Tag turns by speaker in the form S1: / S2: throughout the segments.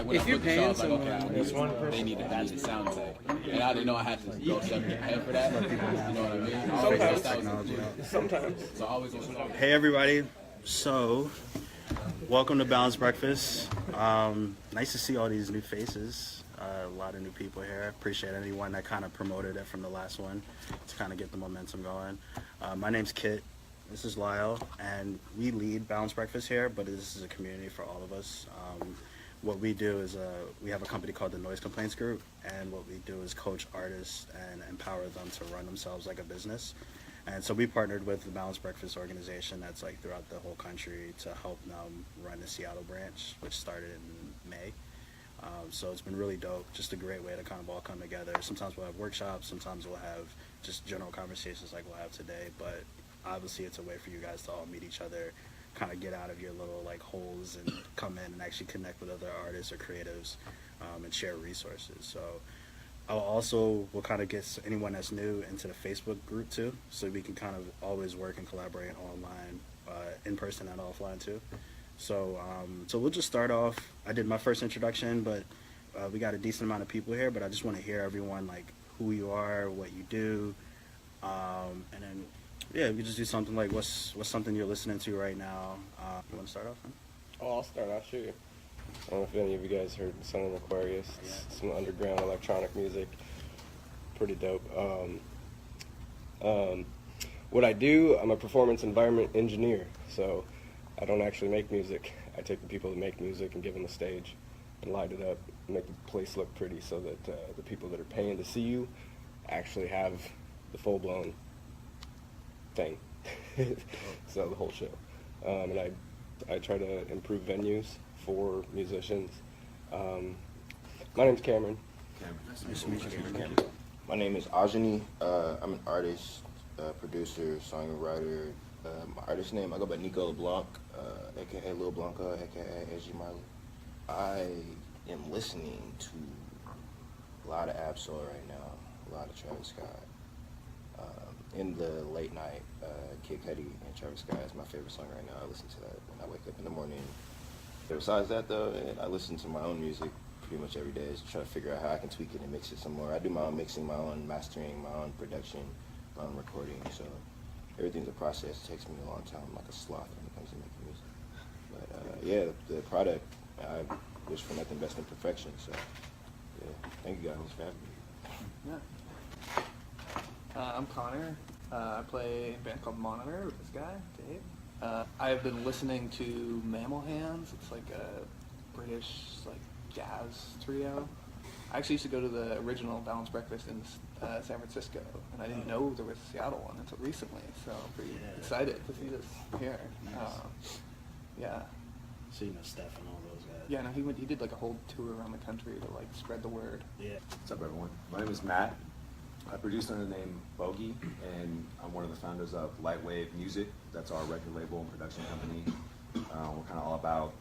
S1: like when
S2: If
S1: I
S2: you're
S1: put the show, I was like,
S2: paying
S1: okay, I need a sound tech, and I didn't know I had to go separate pay for that. You know what I mean? I always thought that was
S3: Sometimes.
S1: so I always was.
S4: Hey everybody, so welcome to Balanced Breakfast. Nice to see all these new faces, a lot of new people here. Appreciate anyone that kind of promoted it from the last one to kind of get the momentum going. My name's Kit, this is Lyle, and we lead Balanced Breakfast here, but this is a community for all of us. What we do is we have a company called the Noise Complaints Group, and what we do is coach artists and empower them to run themselves like a business. And so we partnered with the Balanced Breakfast organization that's like throughout the whole country to help them run the Seattle branch, which started in May. So it's been really dope, just a great way to kind of all come together. Sometimes we'll have workshops, sometimes we'll have just general conversations like we'll have today, but obviously it's a way for you guys to all meet each other, kind of get out of your little like holes and come in and actually connect with other artists or creatives and share resources. So we'll kind of get anyone that's new into the Facebook group too, so we can kind of always work and collaborate online, in person and offline too. So we'll just start off. I did my first introduction, but we got a decent amount of people here, but I just want to hear everyone, like who you are, what you do, and then yeah, we just do something like what's something you're listening to right now. You want to start off? Huh?
S3: Oh, I'll start off, sure. I don't know if any of you guys heard Son of Aquarius. It's some underground electronic music. Pretty dope. What I do, I'm a performance environment engineer. So I don't actually make music. I take the people that make music and give them a stage and light it up, and make the place look pretty so that the people that are paying to see you actually have the full-blown thing. So the whole show. And I try to improve venues for musicians. My name's Cameron.
S4: Nice to meet you, Cameron.
S5: My name is Ajani. I'm an artist, producer, songwriter. My artist name, I go by Nico LeBlanc, aka Lil Blanca, aka SG Marley. I am listening to a lot of Absol right now, a lot of Travis Scott. In the late night, Kid Cudi and Travis Scott is my favorite song right now. I listen to that when I wake up in the morning. But besides that though, I listen to my own music pretty much every day to try to figure out how I can tweak it and mix it some more. I do my own mixing, my own mastering, my own production, my own recording. So everything's a process. It takes me a long time. I'm like a sloth when it comes to making music. But yeah, the product, I wish for nothing less than perfection. So yeah, thank you guys for having me.
S2: Yeah. I'm Connor. I play in a band called Monitor with this guy, Dave. I have been listening to Mammal Hands. It's like a British like jazz trio. I actually used to go to the original Balanced Breakfast in San Francisco, and I didn't know there was a Seattle one until recently. So I'm pretty excited to see this here.
S4: Nice.
S2: Yeah.
S4: So you know Steph and all those guys.
S2: Yeah, no, he did like a whole tour around the country to like spread the word.
S4: Yeah.
S6: What's up, everyone? My name is Matt. I produce under the name Bogey, and I'm one of the founders of Lightwave Music. That's our record label and production company. We're kind of all about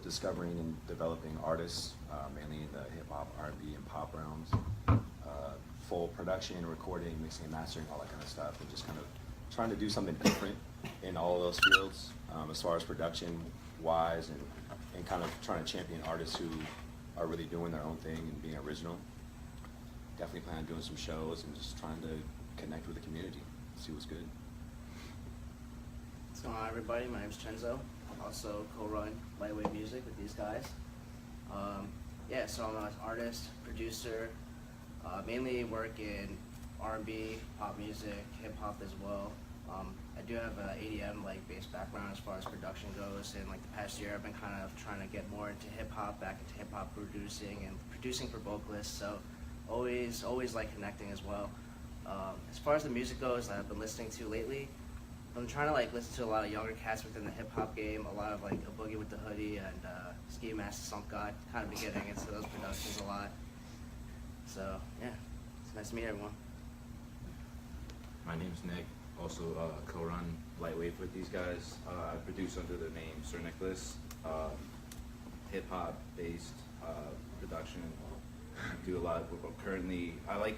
S6: discovering and developing artists, mainly in the hip-hop, R&B, and pop realms. Full production, recording, mixing and mastering, all that kind of stuff, and just kind of trying to do something different in all of those fields, as far as production-wise, and kind of trying to champion artists who are really doing their own thing and being original. Definitely plan on doing some shows and just trying to connect with the community, see what's good.
S7: What's going on, everybody? My name's Chenzo. I also co-run Lightwave Music with these guys. Yeah, so I'm an artist, producer, mainly work in R&B, pop music, hip-hop as well. I do have an ADM based background as far as production goes, and the past year I've been kind of trying to get more into hip-hop, back into hip-hop producing and producing for vocalists, so always like connecting as well. As far as the music goes that I've been listening to lately, I'm trying to listen to a lot of younger cats within the hip hop game, a lot of a Boogie with the Hoodie and Ski Mask Slump God, kind of be getting into those productions a lot. So yeah, it's nice to meet everyone.
S8: My name's Nick, also co-run Lightwave with these guys. I produce under the name Sir Nicholas, hip hop based production. I do a lot of, currently, I like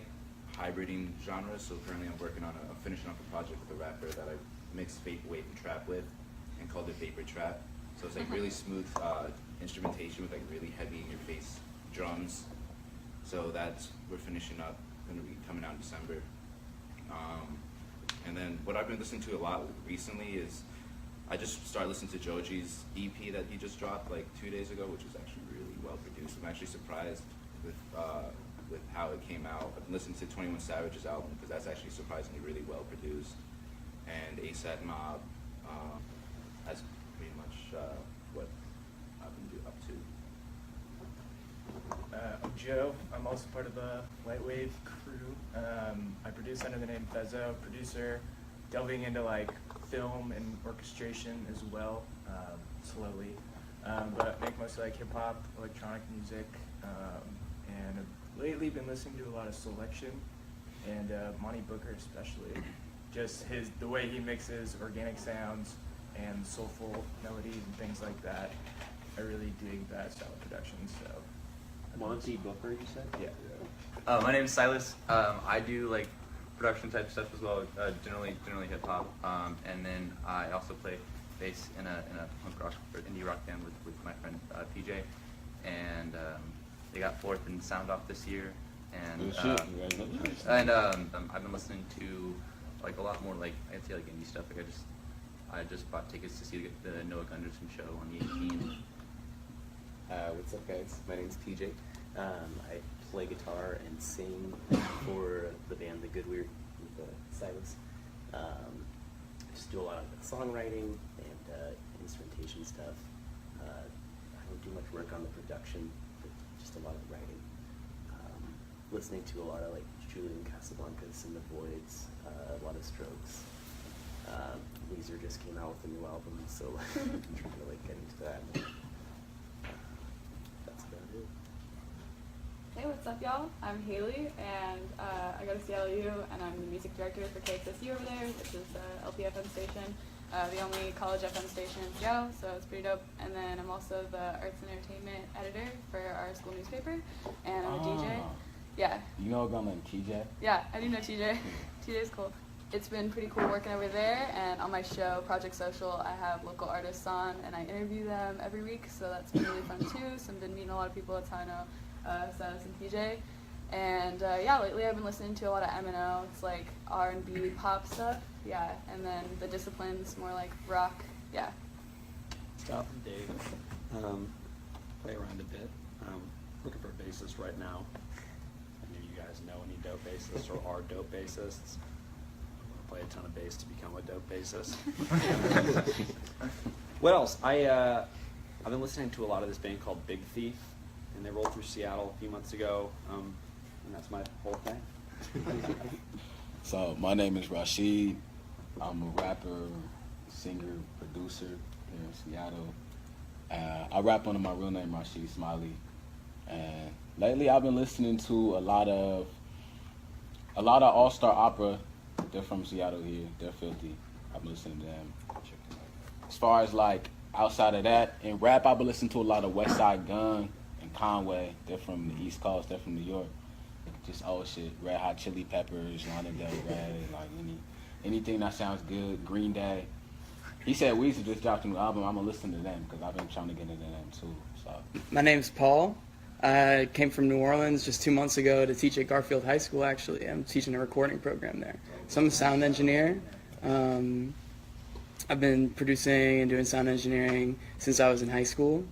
S8: hybriding genres, so currently I'm working on finishing up a project with a rapper that I mixed vaporwave and trap with and called it Vapor Trap. So it's like really smooth instrumentation with like really heavy in your face drums. So we're finishing up, going to be coming out in December. And then what I've been listening to a lot recently is I just started listening to Joji's EP that he just dropped like 2 days ago, which is actually really well produced. I'm actually surprised with how it came out. I've been listening to 21 Savage's album because that's actually surprisingly really well produced. And ASAP Mob, that's pretty much what I've been up to.
S9: I'm Joe. I'm also part of the Lightwave crew. I produce under the name Fezzo, producer, delving into like film and orchestration as well, slowly. But make mostly like hip hop, electronic music, and I've lately been listening to a lot of Selection and Monty Booker especially. Just the way he mixes organic sounds and soulful melodies and things like that. I really dig that style of production. So.
S10: Monty Booker, you said?
S9: Yeah.
S10: My name is Silas. I do like production type stuff as well, generally hip hop. And then I also play bass in a punk rock or indie rock band with my friend PJ. And they got fourth in Sound Off this year. And I've been listening to like a lot more like I'd say like indie stuff. Like I just bought tickets to see the Noah Gunderson show on the 18th.
S11: What's up, guys? My name's PJ. I play guitar and sing for the band The Good Weird with Silas. I just do a lot of songwriting and instrumentation stuff. I don't do much work on the production, but just a lot of writing. Listening to a lot of like Julian Casablancas and The Voids, a lot of Strokes. Weezer just came out with a new album, so I'm trying to like get into that more.
S12: Hey, what's up, y'all? I'm Haley, and I go to CLU, and I'm the music director for KXSU over there, which is the LPFM station, the only college FM station in Seattle, so it's pretty dope. And then I'm also the arts and entertainment editor for our school newspaper, and I'm a DJ. Yeah.
S1: You know a girl named TJ?
S12: Yeah, I do know TJ. TJ's cool. It's been pretty cool working over there, and on my show, Project Social, I have local artists on, and I interview them every week, so that's been really fun too. So I've been meeting a lot of people, that's how I know Silas and PJ. And yeah, lately I've been listening to a lot of M&O. It's like R&B pop stuff, yeah. And then The Disciplines, more like rock, yeah.
S13: Stop, Dave. Play around a bit. Looking for a bassist right now. Any of you guys know any dope bassists or are dope bassists? I want to play a ton of bass to become a dope bassist. What else? I've been listening to a lot of this band called Big Thief, and they rolled through Seattle a few months ago, and that's my whole thing.
S1: So my name is Rashid. I'm a rapper, singer, producer here in Seattle. I rap under my real name, Rashid Smiley. And lately I've been listening to a lot of All-Star Opera. They're from Seattle here. They're filthy. I've been listening to them. As far as like outside of that, in rap I've been listening to a lot of West Side Gun and Conway. They're from the East Coast. They're from New York. Just old shit. Red Hot Chili Peppers, Lana Del Rey, like anything that sounds good. Green Day. He said Weezer just dropped a new album. I'm gonna listen to them because I've been trying to get into them too. So.
S14: My name's Paul. I came from New Orleans just 2 months ago to teach at Garfield High School, actually. I'm teaching a recording program there. So I'm a sound engineer. I've been producing and doing sound engineering since I was in high school.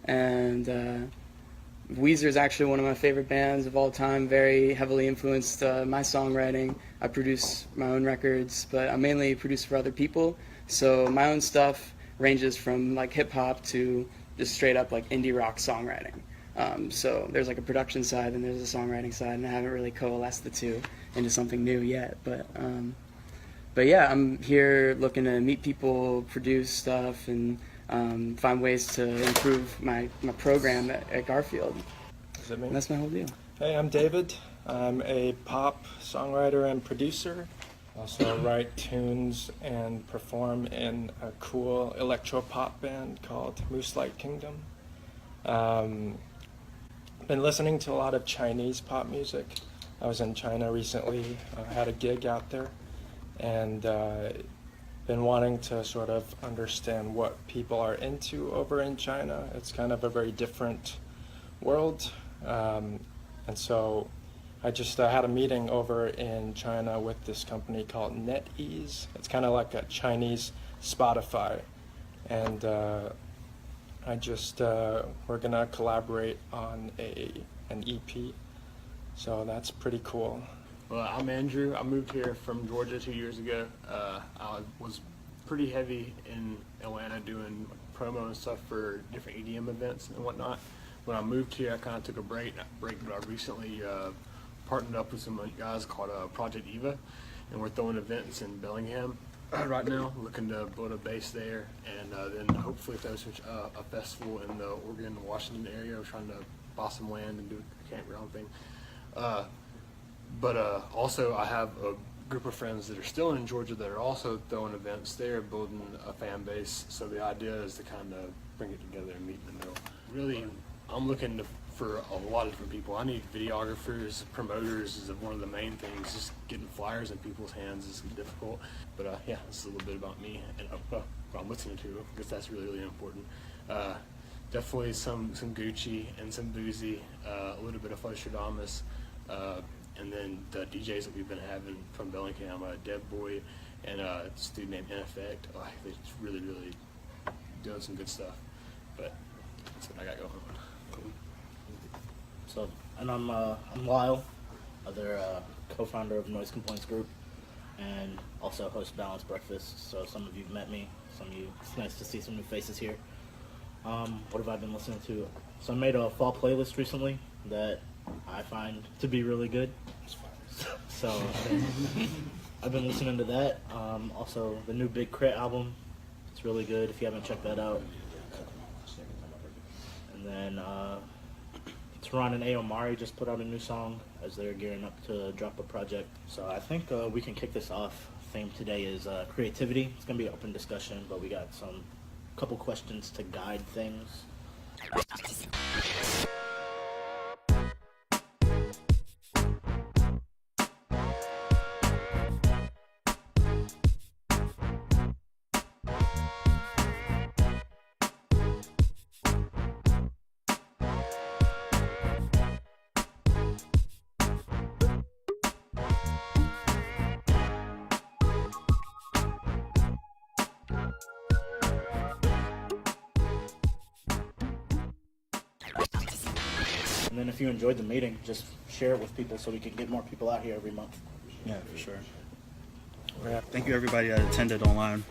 S14: And Weezer is actually one of my favorite bands of all time, very heavily influenced my songwriting. I produce my own records, but I mainly produce for other people. So my own stuff ranges from like hip hop to just straight up like indie rock songwriting. So there's like a production side and there's a songwriting side, and I haven't really coalesced the two into something new yet. But yeah, I'm here looking to meet people, produce stuff, and find ways to improve my program at Garfield.
S15: Is that me?
S14: And that's my whole deal.
S15: Hey, I'm David. I'm a pop songwriter and producer. Also write tunes and perform in a cool electro-pop band called Moose Light Kingdom. Been listening to a lot of Chinese pop music. I was in China recently. I had a gig out there. And been wanting to sort of understand what people are into over in China. It's kind of a very different world. And so I just had a meeting over in China with this company called NetEase. It's kind of like a Chinese Spotify. And we're going to collaborate on an EP. So that's pretty cool.
S16: Well, I'm Andrew. I moved here from Georgia 2 years ago. I was pretty heavy in Atlanta doing promo and stuff for different EDM events and whatnot. When I moved here, I kind of took a break, but I recently partnered up with some guys called Project Eva, and we're throwing events in Bellingham right now, looking to build a base there, and then hopefully throw a festival in the Oregon, Washington area. We're trying to buy some land and do a campground thing. But also I have a group of friends that are still in Georgia that are also throwing events. They're building a fan base, so the idea is to kind of bring it together and meet in the middle. Really, I'm looking for a lot of different people. I need videographers, promoters is one of the main things. Just getting flyers in people's hands is difficult. But yeah, this is a little bit about me and what I'm listening to, because that's really, really important. Definitely some Gucci and some Boozy, a little bit of Flosstradamus, and then the DJs that we've been having from Bellingham, Dev Boy and this dude named In Effect. They're really, really doing some good stuff. But that's what I got going on.
S17: So, and I'm Lyle, other co-founder of Noise Complaints Group, and also host Balanced Breakfast. So some of you've met me, some of you, it's nice to see some new faces here. What have I been listening to? So I made a fall playlist recently that I find to be really good. So I've been listening to that. Also the new Big Crit album, it's really good if you haven't checked that out. And then Teron and Aomari just put out a new song as they're gearing up to drop a project. So I think we can kick this off. Theme today is creativity. It's gonna be an open discussion, but we got some couple questions to guide things. And then if you enjoyed the meeting, just share it with people so we can get more people out here every month.
S4: Yeah, for sure. Thank you everybody that attended online.